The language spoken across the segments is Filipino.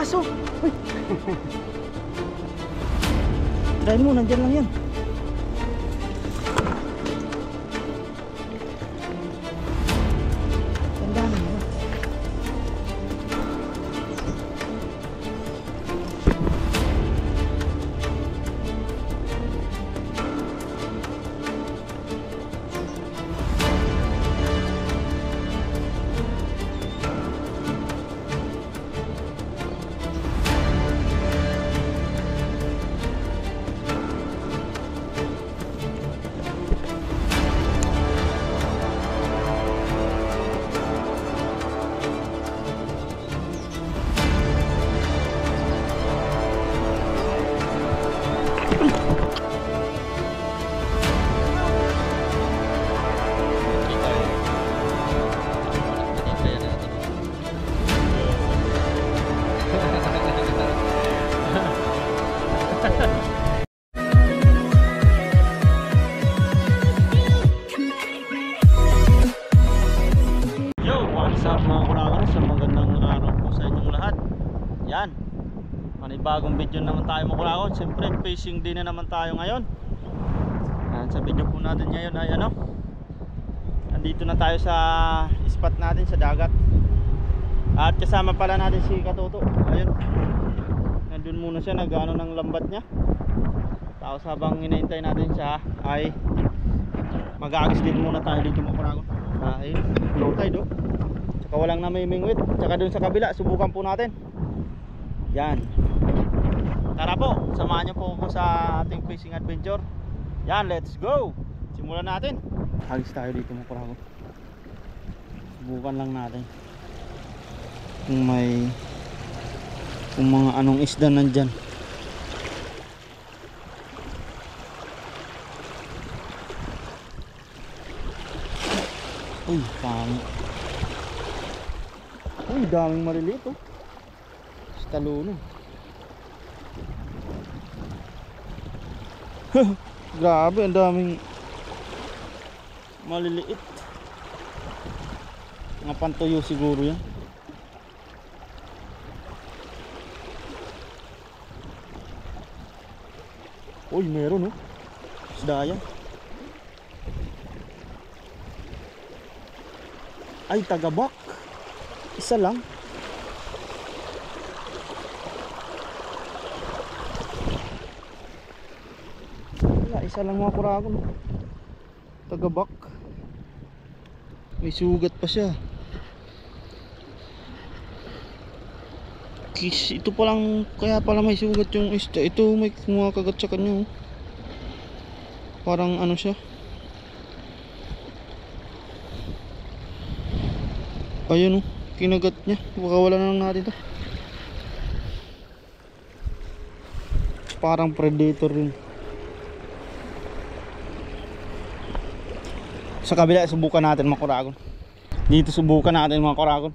aso. Uy. Tirahin mo, nandyan lang yan. Tandaan mo. Bagong video naman tayo makulakon. Siyempre fishing din na naman tayo ngayon. Sa video po natin ngayon ay ano, nandito na tayo sa spot natin sa dagat. At kasama pala natin si Katuto. Ayun, nandun muna siya, nag-ano ng lambat niya. Tapos habang hinihintay natin siya ay mag-aagis din muna tayo dito makulakon. Ayun, low tide oh. Tsaka walang namimingwit. Tsaka dun sa kabila, subukan po natin. Yan. Tara po, samahan niyo po ako sa ating fishing adventure. Yan, let's go. Simulan natin. Hagis tayo dito mga kurago. Subukan lang natin kung mga anong isda nandyan. Uy, pangit. Uy, daming maliliit oh. Taluno. Grabe, ang daming maliliit. Mga pantuyo siguro yan. Uy, meron oh. Isda yan. Ay, tagabak. Isa lang. Isa lang mga kuragon. Tagabak. May sugat pa siya. Kiss, ito pa lang, kaya pala may sugat yung isda. Ito may kumakagat sa kanya oh. Parang ano siya. Ayun oh, kinagat niya. Baka wala na lang natin to. Parang predator rin. Sa kabila subukan natin mga kuragon. Dito subukan natin mga kuragon.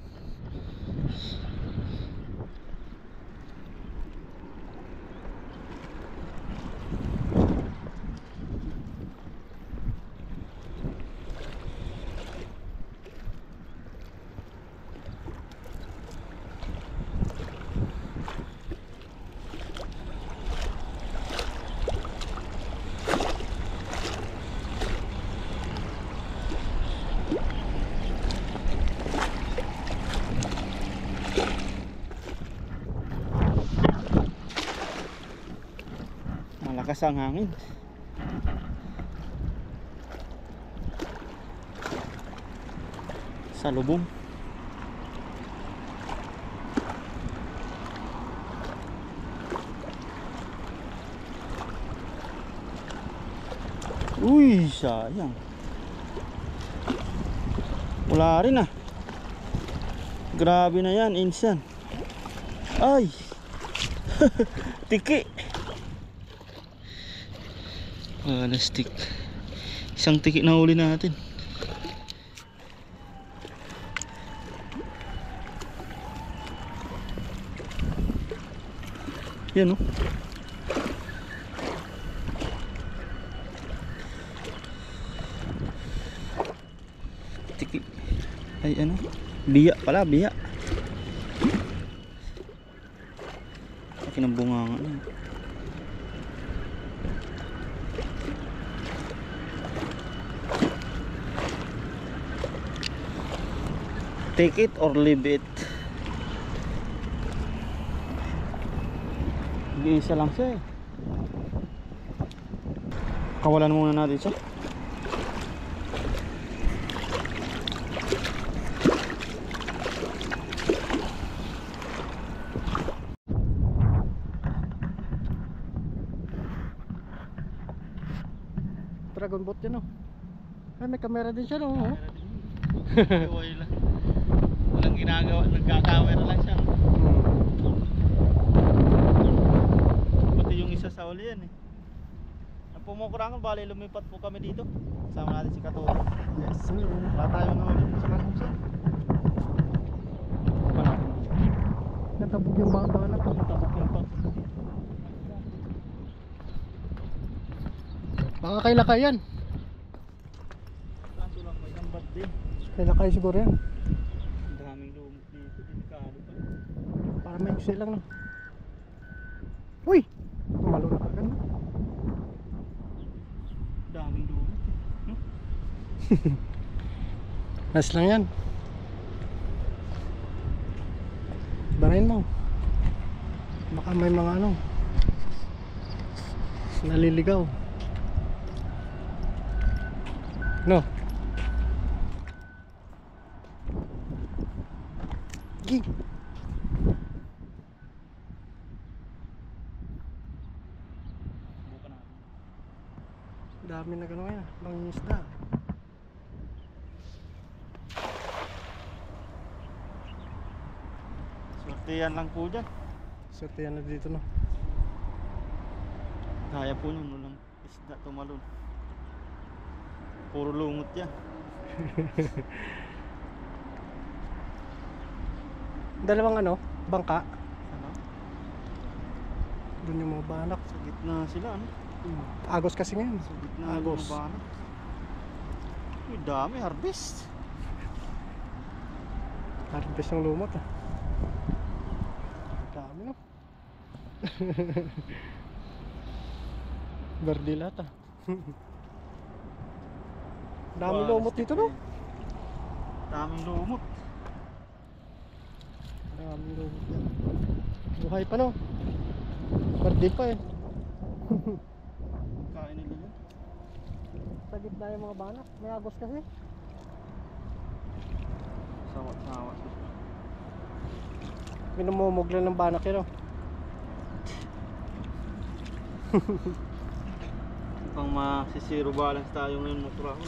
Malakas ang hangin. Sa lubong. Uy, sayang. Wala rin ah. Grabe na yan, insan. Ay. Tiki. Stick. Isang tiki na huli natin. Yan oh. Tiki. Ay ano? Biya pala, biya. laki ng bunganga na. Take it or leave it. Isa lang siya eh. Kawalan muna natin siya. Dragon boat yan, oh. Ay, may camera din siya, no? Walang ginagawa, nagka-camera lang siya. Pati yung isa sa uli yan eh. Ang pumukurangan, bali lumipat po kami dito. Kasama natin si Katuro. Yes, sir. Wala tayong nahuli sa Kakusa. Natabog yung baka na po. Natabok yung pa. Baka kay Lakay yan. Kaso lang may sambat din. Kay Lakay siguro yan. Ang daming lumot dito, delikado pa. Para may iksi lang, no? Uy! Tumalo na kagad, no? Daming lumot eh. Nice lang yan. Barayin mo. Baka may mga ano naliligaw. No. Gi. Buka na. Dami na gano'n yan. Mangingisda. Sortehan lang po dyan. Swerte yan na dito, no? Kaya po yun, walang isda tumalon. Puro lungot yan. Dalawang ano, bangka. Ano? Doon yung mga banak. Sa gitna sila, ano? Agos kasi ngayon. Sa gitna Agos. ng banak. Uy, dami, harvest. Harvest ng lumot, ah. Dami, no? Verde lahat, ah. Daming lumot dito, no? Daming lumot. Daming lumot yan. Buhay pa, no? Verde pa, eh. Kain nila yun. Sa gitna yung mga banak. May agos kasi. Sawa-sawa. Minumumuglan ng banak yun, no? Pang masisiro balance tayo ngayon motor ako.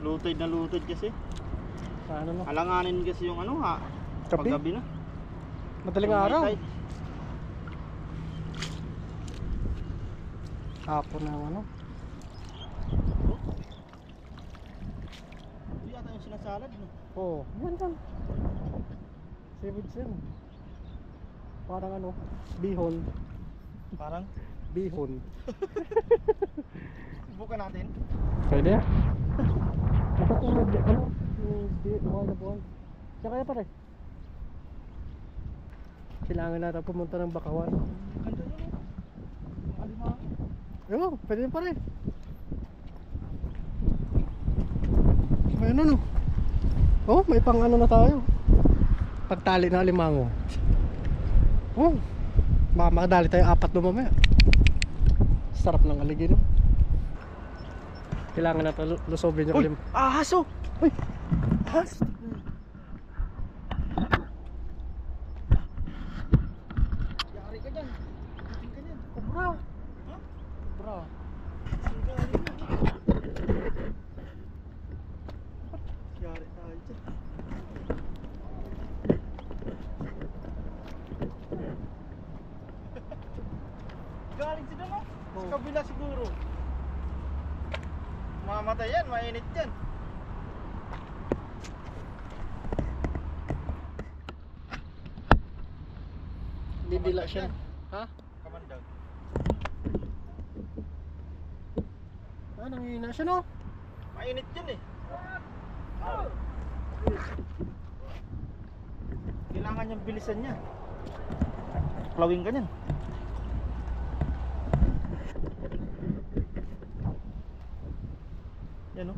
Lutid na lutid kasi. Sa ano, no? Alanganin kasi yung ano ha. Gabi? Paggabi na. Madaling Yung araw. high tide. Hapon ng ano. Ito yata yung sinasalad no. Oo, yan yan. Seaweeds yan. Parang ano, bihon. Parang Bihon. subukan natin. Pwede? Nakatulad yan. Ano? Yung buhay na buhay. Siya kaya pare. Kailangan natin pumunta ng Bakawan. Ganda yun no. Alimango. Oo, pwede yun pare. May ano no? Oh, may pang ano na tayo. Pagtali na alimango. Oh, baka makadali tayo 4 na mamaya. Sarap ng aligi, no? Kailangan natin lusobin yung alimango. Aso! Uy! Ahas! Yari ka dyan. Titing ka dyan. Kubra! Ha? Kubra! Yari tayo dyan. Galing sila no? Sa kabila siguro. Mamatay yan, mainit yan. Didila siya. Ha? Kamandag. Ah, nangihina siya, no? Mainit yan eh. Kailangan niyang bilisan niya. Masaklawin ka niyan. Yan o.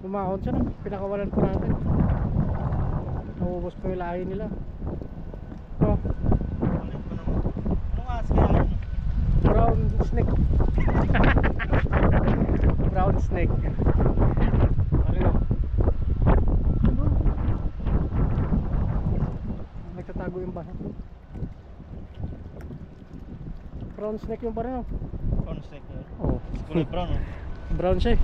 Lumahon siya no, pinakawalan ko natin. Naubos pa yung lahi nila. Oh, Ulit pa naman. Anong ahas kaya yun? brown snake. Brown snake. Ano? Nagtatago yung bahay. Brown snake yung pareho. Brown snake yun. Oh. Kulay brown o. Brown siya eh.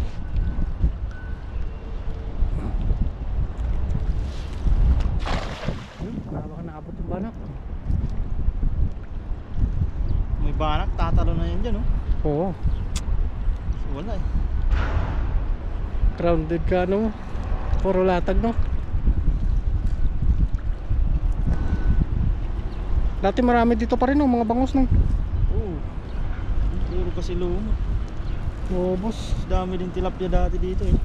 Baka naabot yung banak. May banak, tatalo na yan dyan o. Oo. So, wala eh. Grounded ka no. Puro latag no. Dati marami dito pa rin no, mga bangus no. Oo. Puro kasi lumot. Naubos. Dami din tilapia dati dito eh.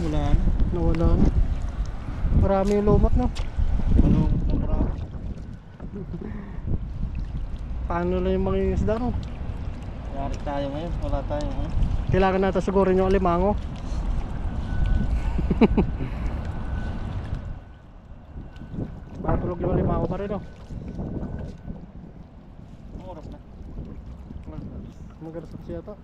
Wala na. Nawala na. Marami yung lumot no. Ano, marami. Paano na yung mga isda no? Yari tayo ngayon, wala tayong ano. Kailangan natin sugurin yung alimango. Patulog yung alimango pa rin no. Anong oras na? Magalas kasi yata.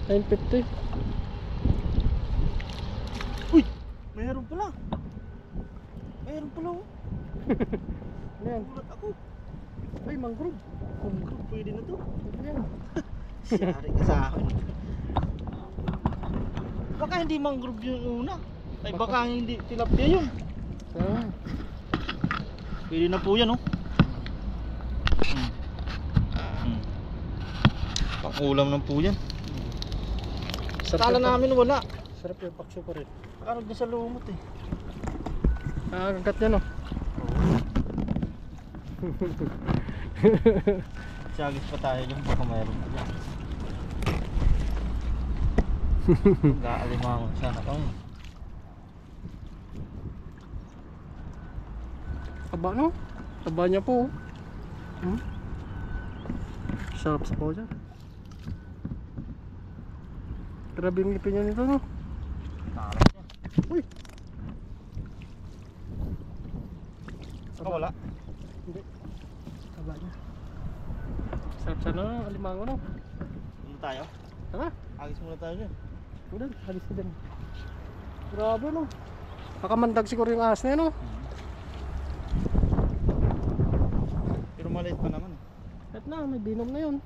$9.50. Uy! Mayroon pala! Mayroon pala oh! Ano yan? Gulat ako! Ay, mangrove. Pwede na to! Ano yan? Siyari ka sa akin. Baka hindi mangrove yung una. Ay baka hindi tilapia yun. Ah, Pwede na po yan oh. Pang-ulam ng po yan. Kala namin wala. sarap yung pakso pa rin. Parang din sa lumot eh. Nakakagat yan oh. Sagis pa tayo dyan, baka mayroon pa dyan. Mag-aalimangon sana kami. Taba no? Taba niya po. Sarap sa po dyan. Grabe yung ngipin niya nito no? Taras yan. Uy! Saka wala. Hindi. Taba niya. Sarap sana no? Alimango no? Ano tayo? Tara! Agis muna tayo dyan. Ulan, halis ka dyan. Grabe no? Nakamandag siguro yung ahas na yan no? Pero maliit pa naman. Kahit na, may binom na yun.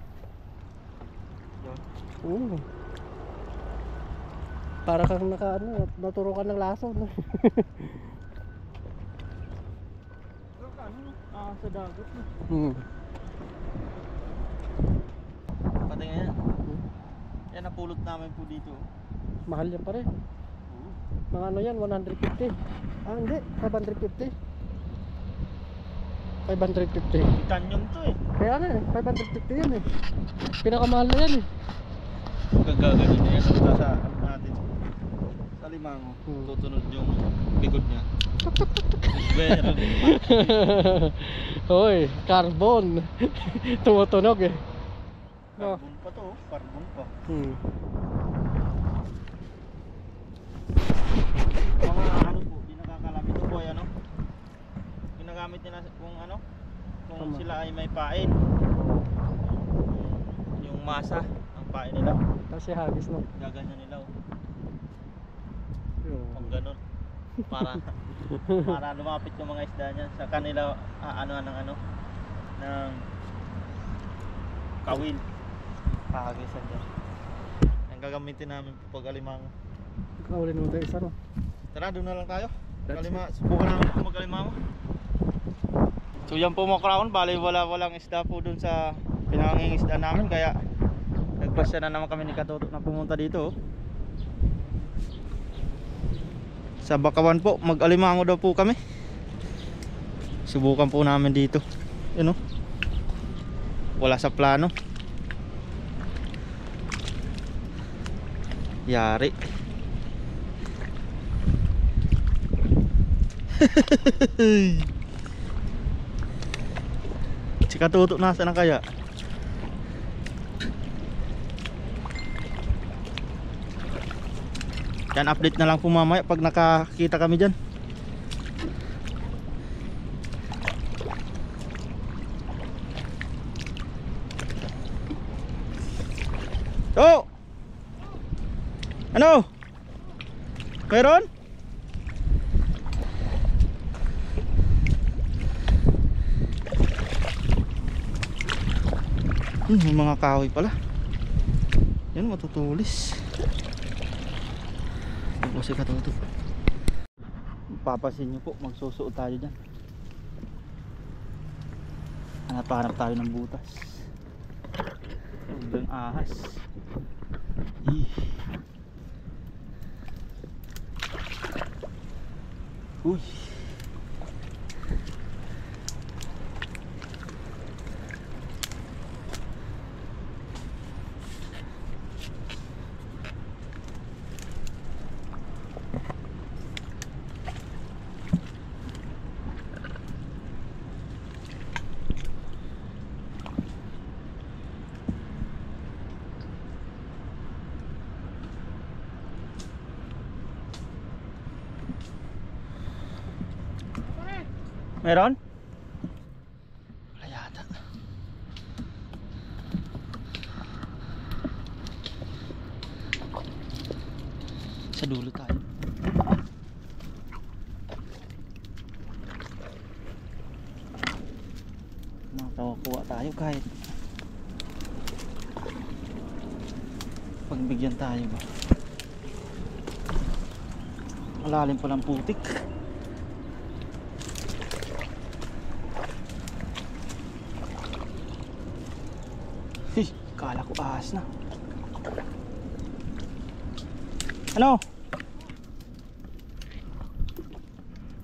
Yun. Oo. Para kang naturo ka ng laso no? Pero ano? Sa dagat no? Pati nga yan. Yan napulot namin po dito. Mahal yan pa rin. Oo. Mga ano yan, 150. Ah hindi, 550. 550. Canyon to eh. Kaya nga eh, 550 yan eh. Pinakamahal na yan eh. Gagaganyan niya yan sa ano natin. Sa limango. Tutunod yung bigod niya. Very Hoy, carbon. Tumutunog eh. Carbon pa to, carbon pa. Mga ano po, di nakakalamit ito po ay ano. Ginagamit nila kung ano, kung Tama. sila ay may pain. Yung masa, ang pain nila. Kasi hagis no. Gaganyan nila oh. Yo. Kung ganun. Para lumapit yung mga isda niya sa kanila ano ng ano ng kawil. Pahagisan niya. Ang gagamitin namin pag alimango. Kauli naman tayo isa no. Tara, doon na lang tayo. That's Subukan namin po mag-alimango. So yan po mga kraon, bali walang isda po doon sa pinangingisda namin kaya nagpasya na naman kami ni Katoto na pumunta dito. Sa Bakawan po, mag-alimango daw po kami. Subukan po namin dito. Yun oh. Wala sa plano. Yari. Si Katuto nasa na kaya? Yan, update na lang po mamaya pag nakakita kami dyan. Oh! Ano? Meron? May mga kahoy pala. Yan, matutulis. Ito po si Katuto. Papasin nyo po, magsusuot tayo dyan. Hanap tayo ng butas. Sobrang ahas. Uy. Meron? Wala yata. Sa dulo tayo. Makakuha tayo kahit pagbigyan tayo ba. Malalim palang putik. Kala ko ahas na. Ano?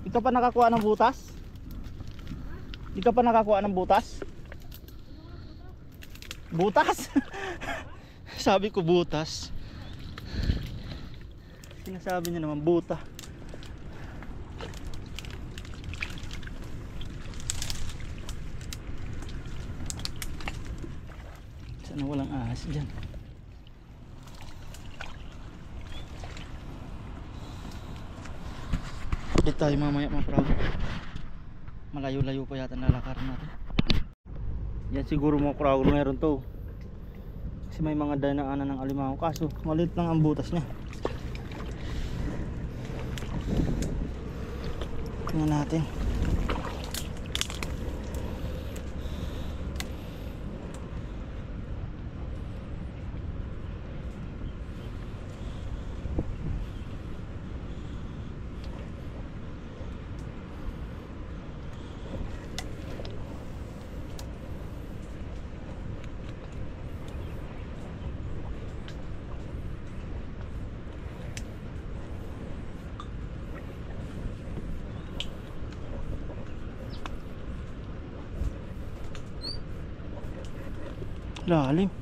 Di ka pa nakakuha ng butas? Di ka pa nakakuha ng butas? Butas? Sabi ko butas. Sinasabi niya naman buta. Sana walang ahas dyan. Ulit tayo mamaya mga prado. Malayo-layo pa yata nalakaran natin. Yan siguro mga prado meron to. Kasi may mga dinaanan ng alimango. Kaso maliit lang ang butas niya. Tingnan natin. Lalim.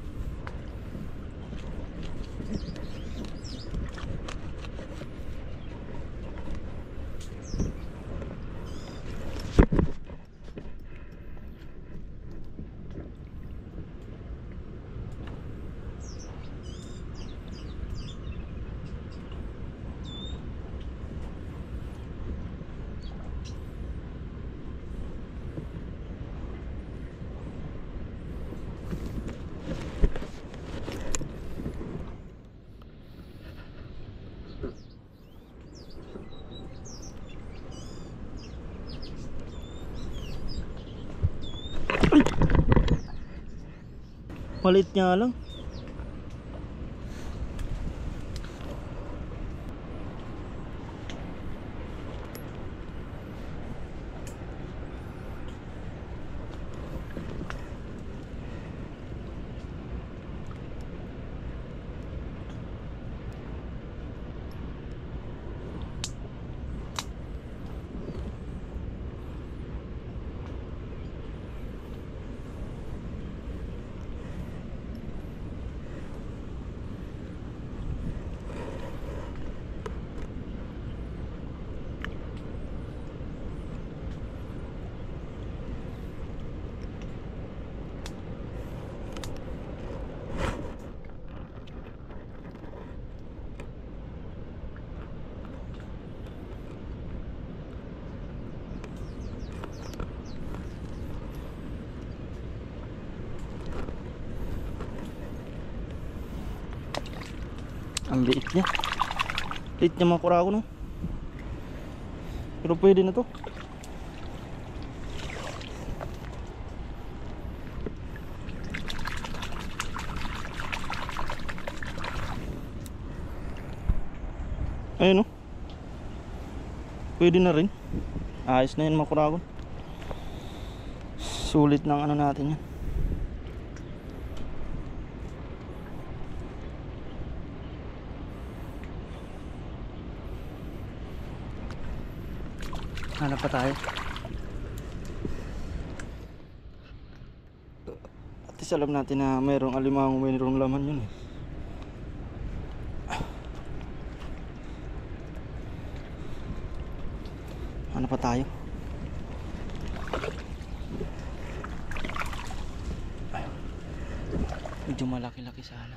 Palit niya lang. Ang liit niya. Liit niya mga kurago, no? Pero pwede na to. Ayun, no? Pwede na rin. Ayos na yan mga kuragon. Sulit ng ano natin yan. Hanap pa tayo. At least alam natin na mayroong alimango, mayroong laman yun eh. Hanap pa tayo. Medyo malaki-laki sana.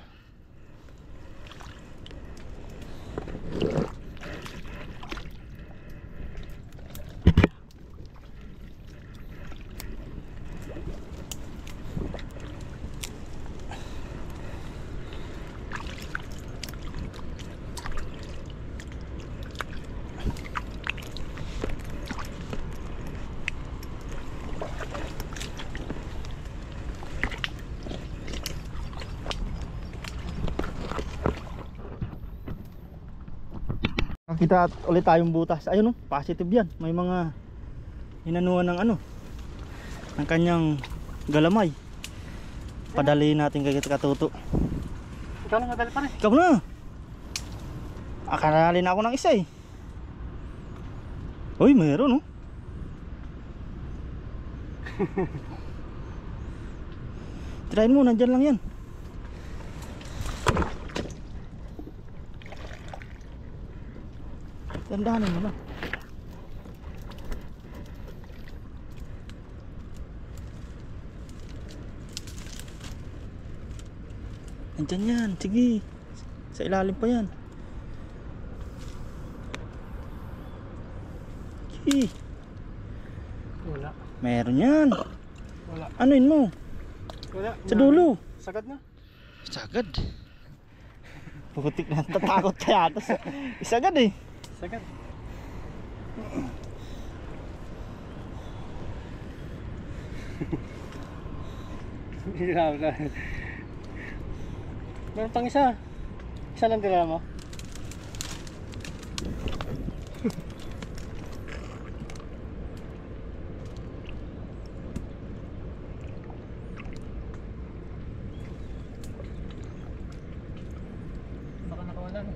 Kita ulit tayong butas. Ayun, no? Positive yan. May mga inanuan ng ano, ng kanyang galamay. Padali natin kay Katuto. Ikaw na madali pa rin. Ikaw na. Akanali na ako ng isa eh. Uy, mayroon, no? Tirahin mo, nandyan lang yan. Tandahanin mo lang. Nandyan yan, sige. Sa ilalim pa yan. Sige. Wala. Meron yan. Wala. Anuin mo? Wala. Sa dulo. Sagad na. Sagad. Putik na, tatakot kaya ito. Isagad eh. Sagad. Meron pang isa. Isa lang tira mo. Baka nakawala na.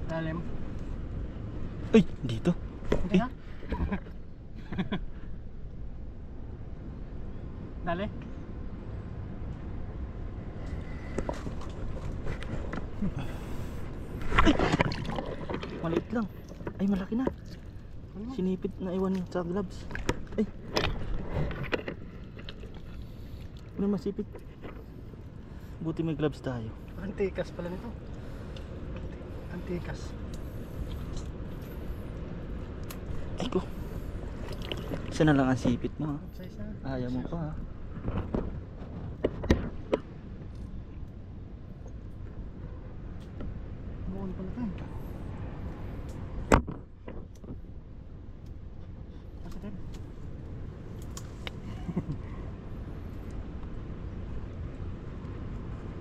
Lalim. Uy, dito. Hindi na? Dali. Maliit lang. Ay, malaki na. Sinipit na iwan sa gloves. Ay. Ano masipit? Buti may gloves tayo. Antikas pala nito. Antikas. Ay ko. Isa na lang ang sipit mo ha. Isa-isa. Ayaw mo pa ha. Buon pala ito. Positive.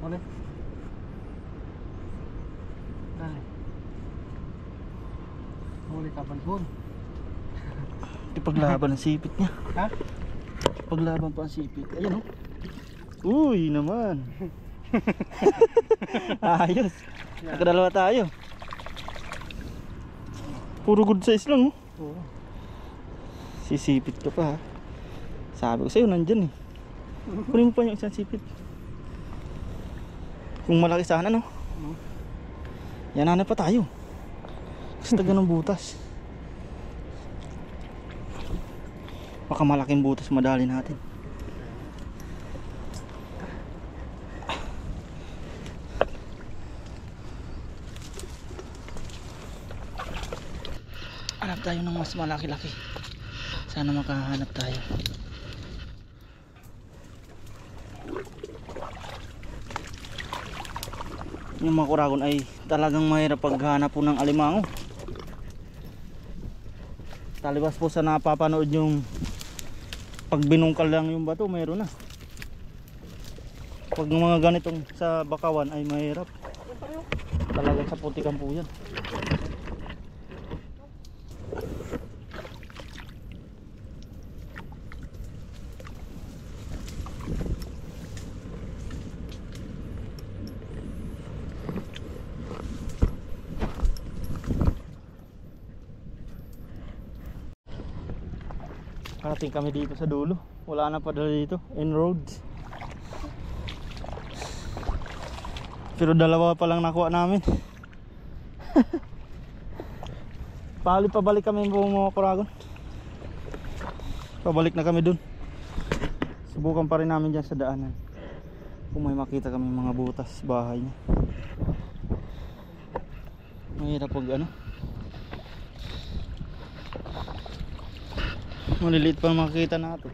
Ulit. Dali. Huli ka balbon. Ipaglaban ang sipit niya. Ha? Paglaban pa ang sipit. Ayun oh. Uy naman. Ayos. Nakadalawa tayo. Puro good size lang oh. Oo. Sisipit ka pa ha. Sabi ko sa'yo nandyan eh. Kunin mo pa yung isang sipit. Kung malaki sana no. Yan hanap pa tayo. Basta ganun butas. Baka malaking butas madali natin. tayo ng mas malaki-laki. Sana makahanap tayo. Yung mga kuragon ay talagang mahirap paghanap po ng alimango. Talibas po sa napapanood yung pag binungkal lang yung bato, mayroon na. Pag mga ganitong sa bakawan ay mahirap. Talagang sa putikan po yan. Karating kami dito sa dulo. Wala na pa dito. Inroads. Pero dalawa pa lang nakuha namin. Pabalik kami mga kuragon. Pabalik na kami dun. Subukan pa rin namin dyan sa daanan. Kung may makita kami mga butas bahay niya. Mahirap pag ano. Maliliit pa makikita natin.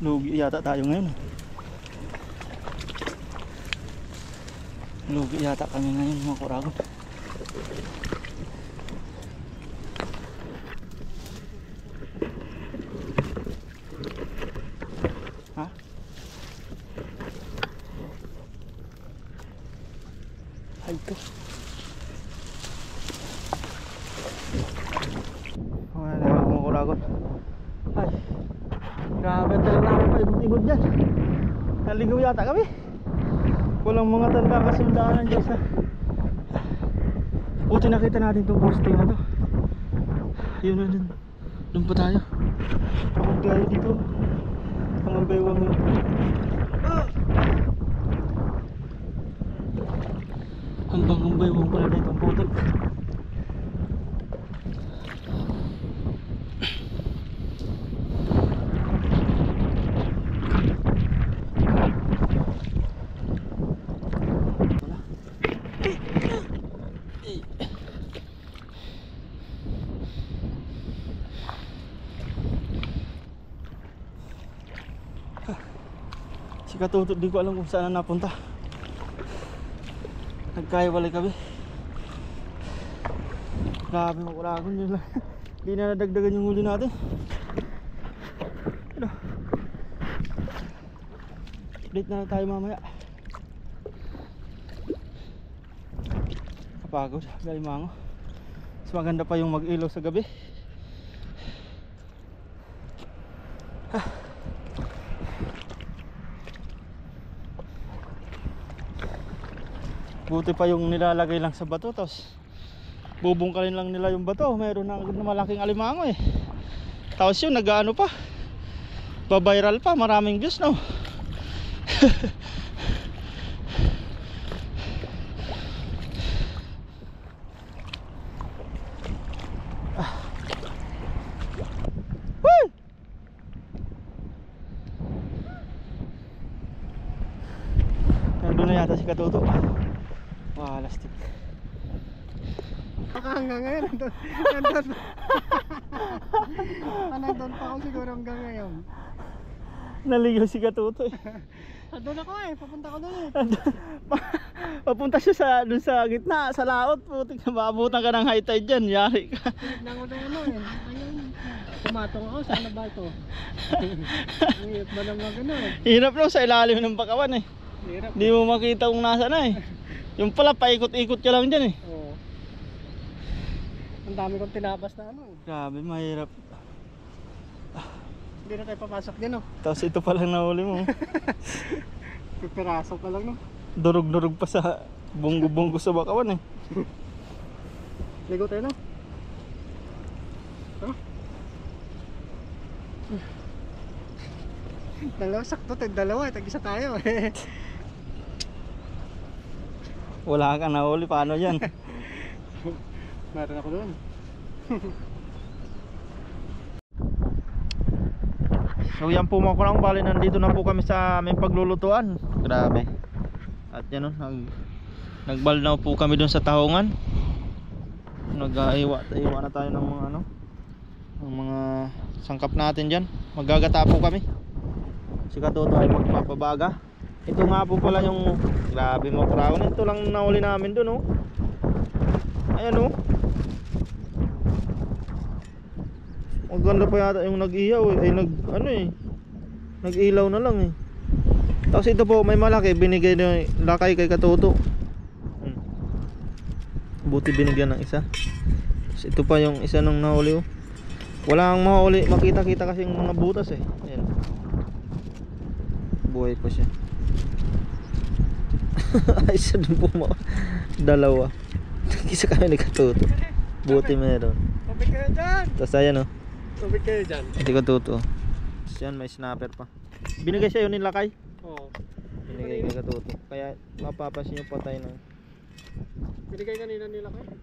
Lugi yata tayo ngayon. Lugi yata kami ngayon mga kuragon. Ha? Ay ito. Wala na mga kuragon. Ay. Grabe talaga namin pa ikot-ikot dyan. Naligaw yata kami. Walang mga tanda kasundaanan dyan sa... Buti nakita natin itong posting na to. Yun na dun. Doon pa tayo. Huwag tayo dito. Ang baywang yun. Hanggang baywang pala dito ang putik. Si Katutot di ko alam kung saan na napunta. Nagkaiwalay kami. Grabe mga kuragon yun lang. Hindi na nadagdagan yung huli natin. Ano? Update na lang tayo mamaya. Kapagod, galimango. Mas maganda pa yung mag-ilaw sa gabi. Buti pa yung nilalagay lang sa bato, tapos bubungkalin lang nila yung bato. Mayroon na malaking alimango eh. Tapos yun, nag-ano pa, babiral pa, maraming views no. Nandun na yata si Katuto. Lastik. Hanggang ngayon nandun nandun pa ako siguro hanggang ngayon. Naligaw si Katuto eh. Nandun ako eh, papunta ko doon eh. Papunta siya sa dun sa gitna, sa laot. Putik na maabutan ka ng high tide dyan, yari ka. Tinignan ko na ano eh. Ayun. Tumatong ako, sana ba ito? Hirap ba naman gano'n? Hirap no, sa ilalim ng bakawan eh. Hirap. Hindi mo makita kung nasa na eh. Yung pala, paikot-ikot ka lang dyan eh. Oo. Ang dami kong tinabas na ano. Grabe, mahirap. Hindi na tayo papasok din, no? Tapos ito pa lang nahuli mo. Pipiraso pa lang, no? Durog-durog pa sa bunggo-bunggo sa bakawan eh. Ligo tayo, no? Huh? Dalawa, sakto. Dalawa, tag-isa tayo. Wala kang nahuli, paano yan? Meron ako doon. So yan po mga kurang, bali nandito na po kami sa aming paglulutuan. Grabe. At yan o, nagbalnaw po kami dun sa tahungan. Nag-iwa na tayo ng mga ano, ng mga sangkap natin dyan. Maggagata po kami. Si Katoto ay magpapabaga. Ito nga po pala yung, grabe mga kurang, ito lang nahuli namin dun o. Ayan o. Maganda pa yata yung nag-ihaw eh. Ay nag-ilaw na lang eh. Tapos ito po may malaki, binigay na lakay kay Katoto. Buti binigyan ng isa. Tapos ito pa yung isa nung nahuli oh. Walang mahuli, makita-kita kasi yung mga butas eh. Ayan. Buhay pa siya. Ay isa dun po dalawa. Isa kami ni Katoto. Buti meron. Tubig kayo dyan! Tapos ayan oh. Tubig kayo dyan. Hindi ko tuto. Yan, may snapper pa. Binigay siya yun nilakay. Oo. Binigay kay Katuto. Kaya mapapasin yung patay na. Binigay kanina nila kayo.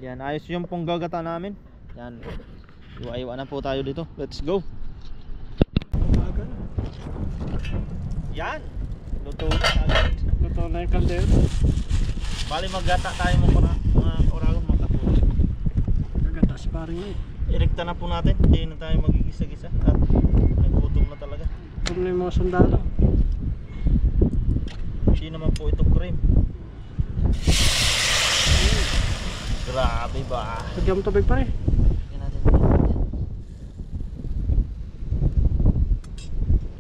Yan, ayos yung pong gagata namin. Yan. Iwa-iwa na po tayo dito. Let's go. Umaga na. Yan. Luto na agad. Luto na yung kaldero. Bali maggata tayo mga oragon mga Katuto. Nagatas paring eh. Irekta na po natin. Hindi na tayo magigisa-gisa. At nagutom na talaga. Kung na yung mga sundalo. Hindi naman po ito cream. Grabe ba? Lagyan mo tubig pa rin. Lagyan natin.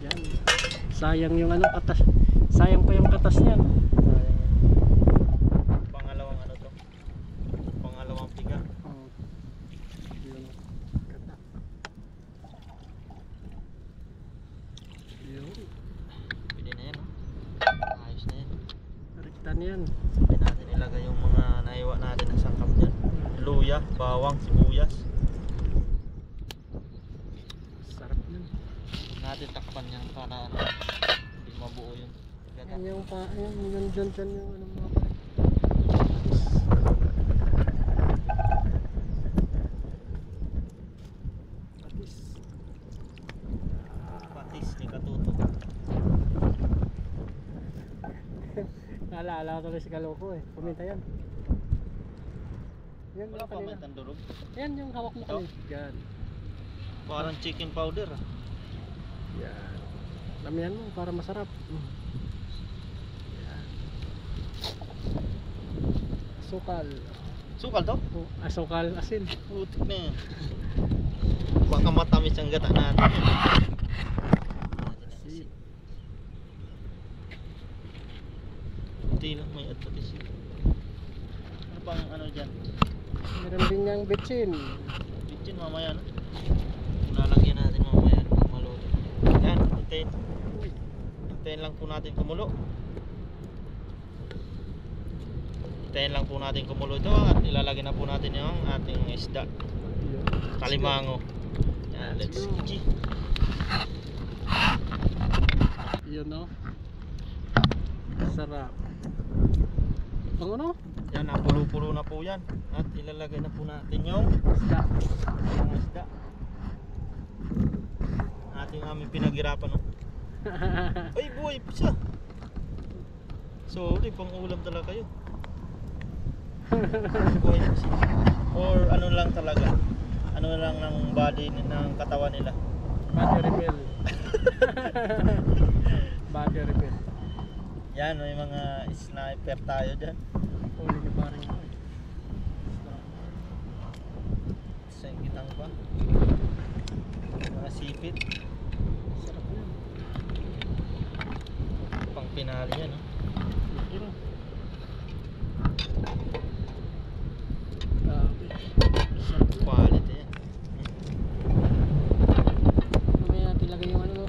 Yan. Sayang yung ano katas. Sayang pa yung katas niyan. Pangalawang ano to? Pangalawang piga. Oo. Yun. Ganda. Yun. Pwede na yan. Ayos na yan. Rektan yan. Pwede natin ilagay yung mga naiwa natin na sangkap dyan. Luya, bawang, sibuyas. Sarap yan. Huwag natin takpan yan para ano, hindi mabuo yung gata. Yan yung pa, yan dyan yung ano mga patis. Patis ni Katuto. Naalala ko tuloy si Kaloko eh. Puminta yan. Yan Wala yung pa kanina. may tandurog. Yan yung hawak mo Ito? kanina. Yan. Parang chicken powder ah. Yan. Lamihan mo para masarap. Yan. Sukal. Sukal to? Oh, sukal asin. Putik na yan. Baka matamis ang gata natin. Asin. Hindi lang may at patis. Ano pang ano dyan? Meron din niyang bitchin. Bitchin mamaya na. Lalagyan natin mamaya kung maluto. Yan, hintayin. Hintayin lang po natin kumulo. Hintayin lang po natin kumulo ito at ilalagay na po natin yung ating isda. Kalimango. Yan, let's go. go. Yun no. Sarap. Ang ano? Yan, napulo-pulo na po yan. At ilalagay na po natin yung Isda. isda. Ating aming pinaghirapan. No? Ay, buhay pa siya. Sorry, pang ulam talaga yun. Buhay pa siya. Or ano lang talaga. Ano lang ng body ng katawan nila. Body refill. Body refill. Yan, may mga sniper tayo dyan. Uli ni parang ito eh. Sa kitang pa. Mga sipit. Sarap yan. Pang pinali yan. No? Yun. Quality yan. Mamaya natin lagay yung ano no.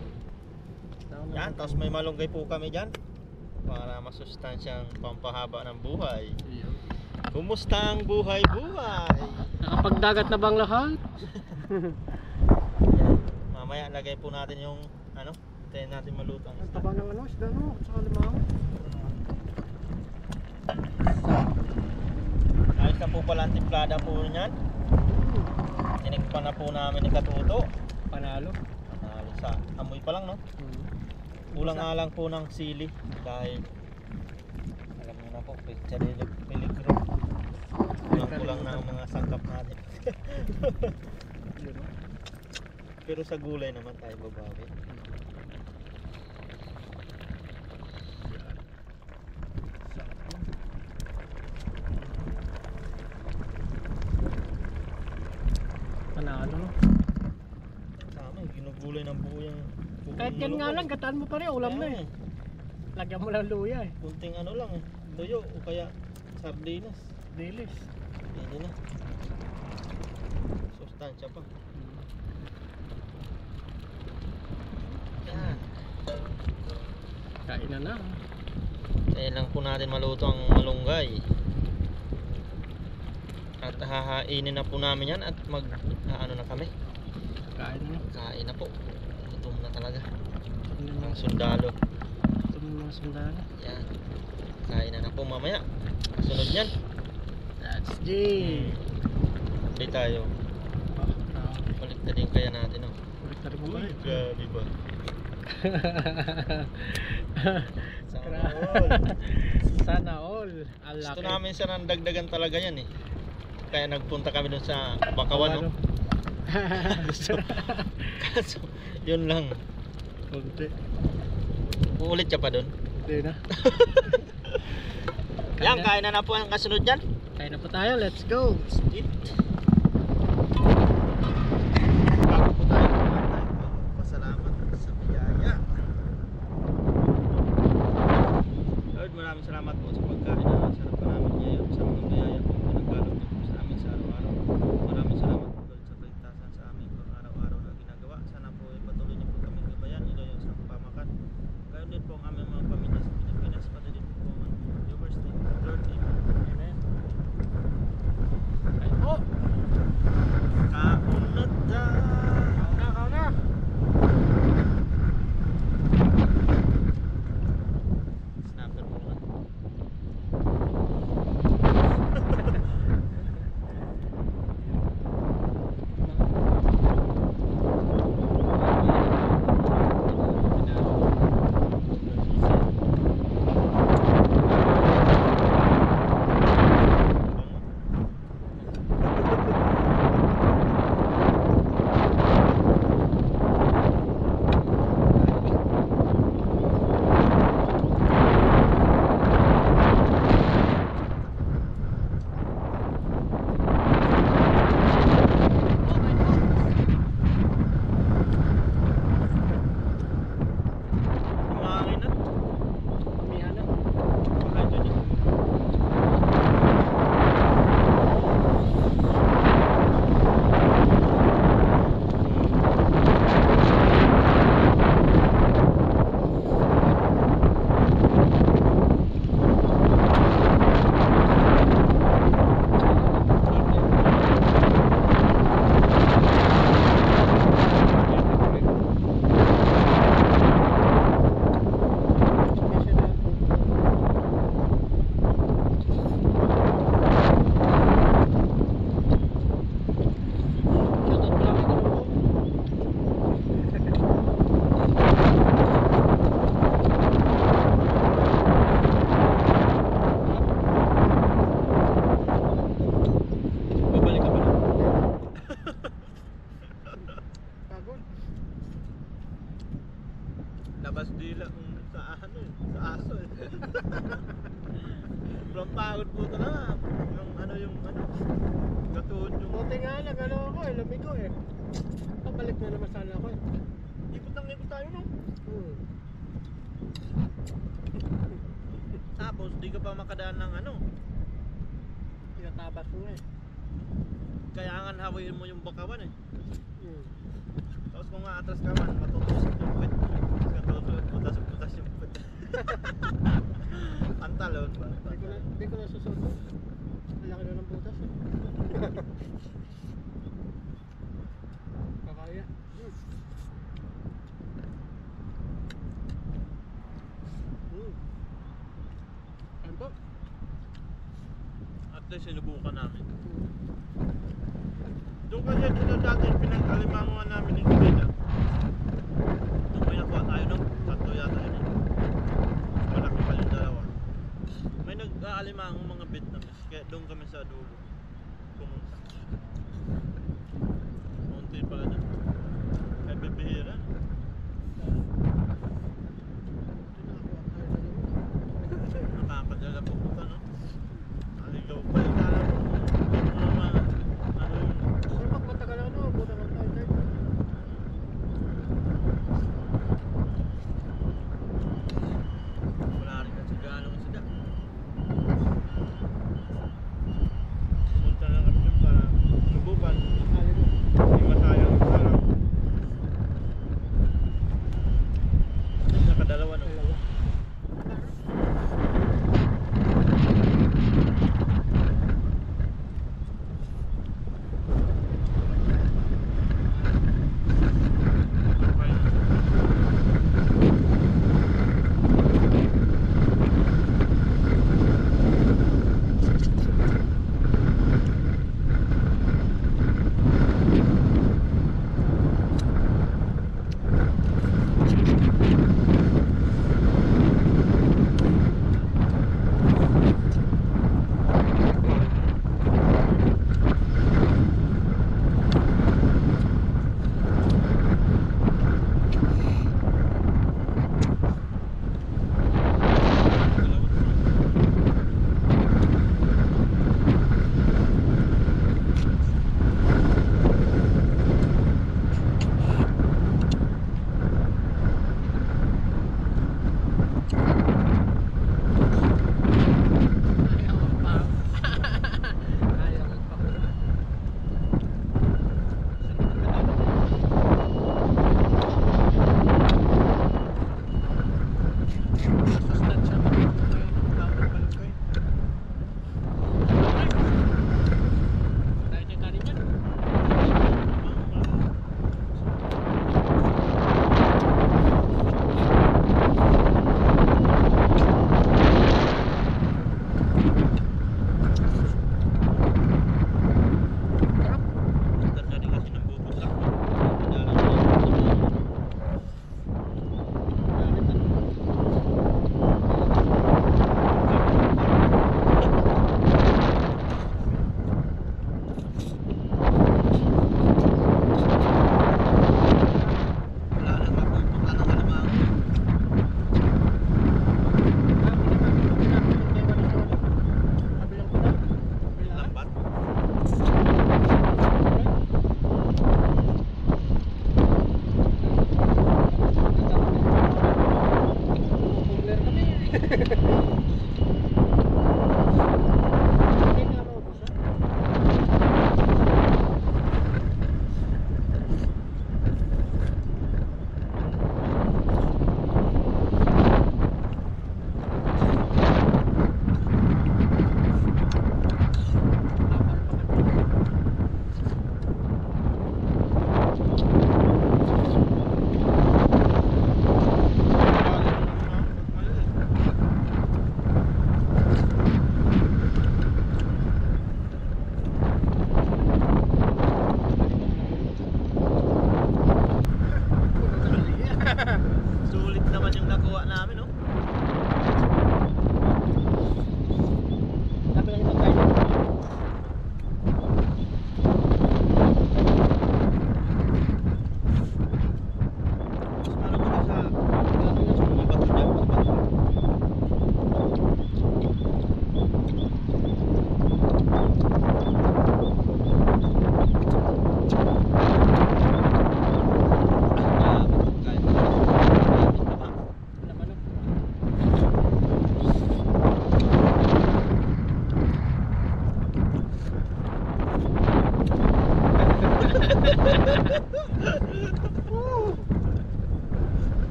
Yan, tapos may malunggay po kami dyan para masustansyang pampahaba ng buhay. Kumusta ang buhay-buhay? Nakapagdagat na bang lahat? Yan. Mamaya lagay po natin yung ano, hintayin natin maluto ang Ang isda. taba ng ano, isda no, saka limango. Ayos na po pala ang timplada po niyan. Tinikpan na po namin ni Katuto. Panalo. Panalo sa amoy pa lang, no? Kulang nga lang po ng sili dahil alam niyo na po, peligro. Kulang ng mga sangkap natin. Pero sa gulay naman tayo babawi. Panalo no. Tama, ginugulay ng buo yung Kahit yan nga lang, gataan mo pa rin, ulam na eh. Lagyan mo lang luya eh. Kunting ano lang eh, tuyo o kaya sardinas. Dilis. Hindi na. Sustansya pa. Yan. Kain na na. Kaya lang po natin maluto ang malunggay. At hahainin na po namin yan at ano na kami. Kain na. Kain na po. Gutom na talaga. Ito Ang sundalo. yung mga sundalo. Yan. Kain na po mamaya. Sunod yan. That's G. Hindi tayo. Balik na din kaya natin. Oh. Ulit na rin mo ba? Uy, grabe ba? Sana Gra- all. Sana all. Gusto namin siya nang dagdagan talaga yan eh. Kaya nagpunta kami dun sa Bakawan. No? Kaso, yun lang. Kunti. Uulit siya pa dun. Hindi na. Yan, kain na po ang kasunod yan. Kain na po tayo. Let's go. Eat. Bago po tayo pasalamat sa biyaya. Lord, maraming salamat po sa pagkain na sarap pa namin ngayon sa mga biyaya po pinagkalog niyo po sa amin sa araw-araw. Maraming salamat po Lord sa kaligtasan sa aming pang-araw-araw na ginagawa. Sana po ay patuloy niyo po kami gabayan, ilayo sa pamakan. Gayon din po ang aming mga pamilya sa Pilipinas, pati din po ang viewers din. Lord, amen. Amen. Kain po. Kaunat na! Kauna, kauna. Snapper po naman. Umangin na. Umihan na. Baka dyan yun. Babalik ka pa na. Pagod. Labas dila sa ano eh, sa aso eh. From pagod po ito na. Yung ano gatuhod yung... Buti nga lang, ano ako eh, lamig ko eh. Pabalik na naman sana ako eh. Ikot tayo no? Tapos di ka pa makadaan ng ano. Tinatabas mo eh. hawiin mo yung bakawan eh. Hmm. Tapos kung aatras ka man, matutusok yung puwet. Katulad, putas yung puwet. Antalon ba? Hindi ko na susunod. Ang laki na ng butas eh. Kakaya. Ano po? At least sinubukan namin. Doon kasi dito dati pinag-alimanguan namin ni Kuya. Doon may nakuha tayo nung tatlo yata yun eh. Malaki pa yung dalawa. May nag-aalimangong mga Vietnamese kaya doon kami sa dulo pumunta. Munti pala na. Kaya bibihira. Nakakadala po ka no? Aligaw pa yung alam mo. Ano yun? Pero pag matagal ano, buta lang tayo tayo. Wala rin kasi ganong sila.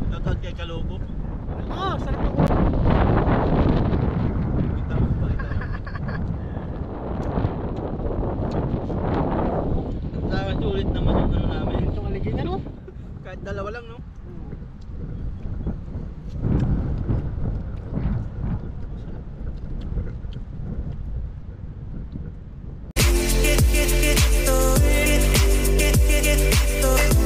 Shoutout kay Kalogo. Ah, sarap ng Kita mo pa ito. Ang sulit naman yung ano namin. itong aligin, ano? Kahit dalawa lang, no? Get